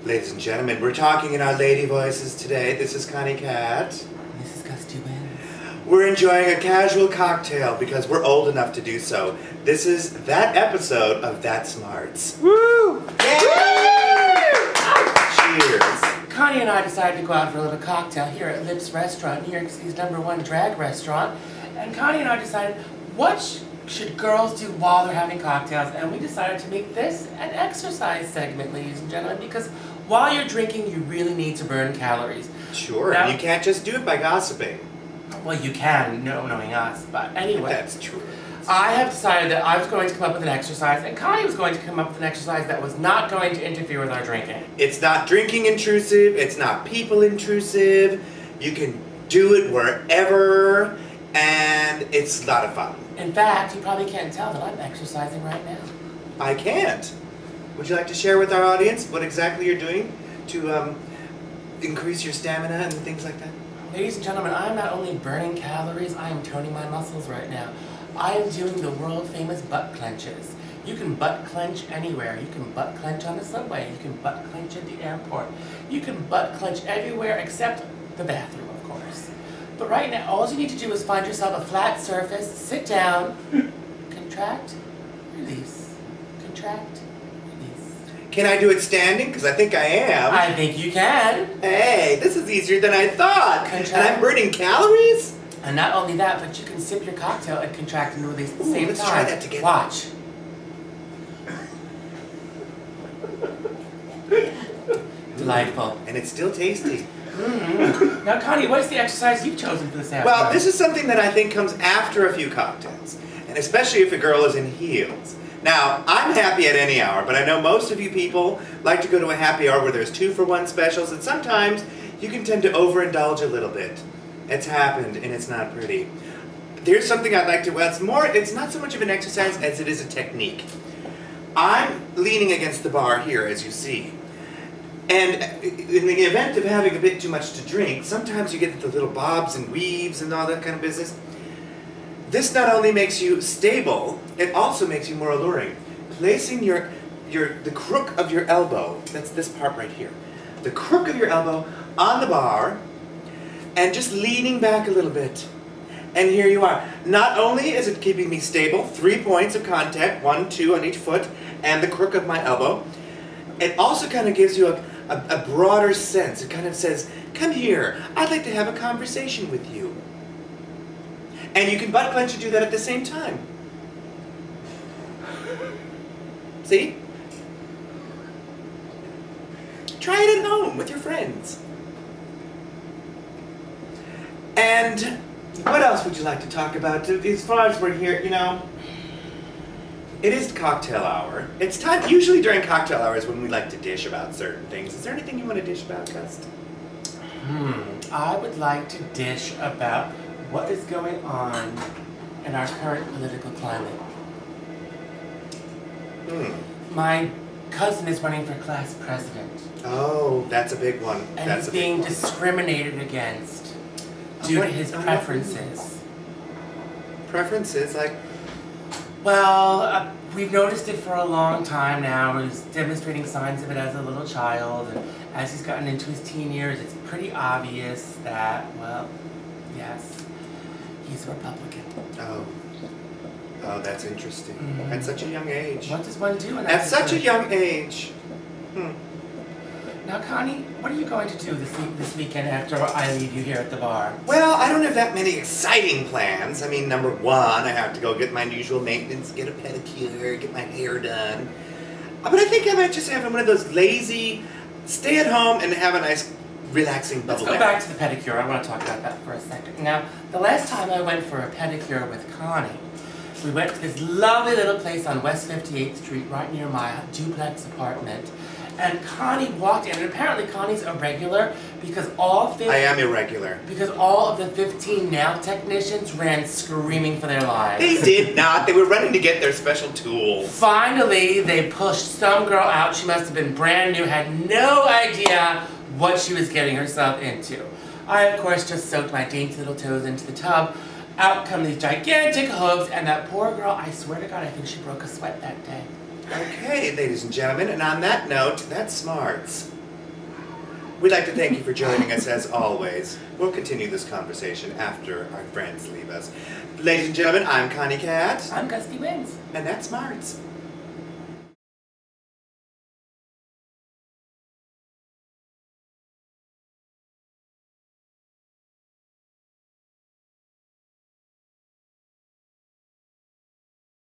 Ladies and gentlemen, we're talking in our lady voices today. This is Connie Cat. This is Gusty Wins. We're enjoying a casual cocktail because we're old enough to do so. This is that episode of That SMARTS. Woo! Yay! Cheers. Connie and I decided to go out for a little cocktail here at Lips Restaurant, New York City's #1 drag restaurant. And Connie and I decided, what should girls do while they're having cocktails? And we decided to make this an exercise segment, ladies and gentlemen, because while you're drinking, you really need to burn calories. Sure, Now, you can't just do it by gossiping. well, you can, knowing us, but anyway. That's true. I have decided that I was going to come up with an exercise, and Connie was going to come up with an exercise that was not going to interfere with our drinking. It's not drinking intrusive, it's not people intrusive. You can do it wherever, and it's a lot of fun. In fact, you probably can't tell that I'm exercising right now. I can't. Would you like to share with our audience what exactly you're doing to increase your stamina and things like that? Ladies and gentlemen, I am not only burning calories, I am toning my muscles right now. I am doing the world famous butt clenches. You can butt clench anywhere. You can butt clench on the subway. You can butt clench at the airport. You can butt clench everywhere except the bathroom, of course. But right now, all you need to do is find yourself a flat surface, sit down, contract, release, contract, release. Can I do it standing? Because I think I am. I think you can. Hey, this is easier than I thought. Contract. And I'm burning calories? And not only that, but you can sip your cocktail and contract and release at the same let's time. try that together. Watch. Delightful. And it's still tasty. Mm-hmm. Now, Connie, what is the exercise you've chosen for this afternoon? Well, this is something that I think comes after a few cocktails. And especially if a girl is in heels. Now, I'm happy at any hour, but I know most of you people like to go to a happy hour where there's 2-for-1 specials, and sometimes you can tend to overindulge a little bit. It's happened, and it's not pretty. There's something I'd like to, it's not so much of an exercise as it is a technique. I'm leaning against the bar here, as you see. And in the event of having a bit too much to drink, sometimes you get the little bobs and weaves and all that kind of business. This not only makes you stable, it also makes you more alluring. Placing the crook of your elbow, that's this part right here, the crook of your elbow on the bar, and just leaning back a little bit. And here you are. Not only is it keeping me stable, 3 points of contact, 1, 2 on each foot, and the crook of my elbow, it also kind of gives you a broader sense. It kind of says, come here, I'd like to have a conversation with you. And you can butt clench and do that at the same time. See? Try it at home with your friends. And what else would you like to talk about? As far as we're here, it is cocktail hour. It's time, usually during cocktail hours when we like to dish about certain things. Is there anything you want to dish about, Gust? I would like to dish about what is going on in our current political climate. My cousin is running for class president. Oh, that's a big one. And That's he's being discriminated against due to his preferences. Preferences? Like? Well, we've noticed it for a long time now. He's demonstrating signs of it as a little child, and as he's gotten into his teen years, it's pretty obvious that, well, yes, he's a Republican. Oh, that's interesting. At such a young age. What does one do in that At such a situation? young age. Now, Connie, what are you going to do this weekend after I leave you here at the bar? Well, I don't have that many exciting plans. I mean, number one, I have to go get my usual maintenance, get a pedicure, get my hair done. But I think I might just have one of those lazy, stay at home and have a nice, relaxing bubble Let's go back to the pedicure. I want to talk about that for a second. Now, the last time I went for a pedicure with Connie, we went to this lovely little place on West 58th Street, right near my duplex apartment. And Connie walked in, and apparently Connie's a regular because I am irregular. Because all of the 15 nail technicians ran screaming for their lives. They did not. They were running to get their special tools. Finally, they pushed some girl out. She must have been brand new, had no idea what she was getting herself into. I, of course, just soaked my dainty little toes into the tub. Out come these gigantic hooves, and that poor girl, I swear to God, I think she broke a sweat that day. Okay, ladies and gentlemen, and on that note, that's SMARTS. We'd like to thank you for joining us as always. We'll continue this conversation after our friends leave us. Ladies and gentlemen, I'm Connie Cat. I'm Gusty Wings. And that's SMARTS.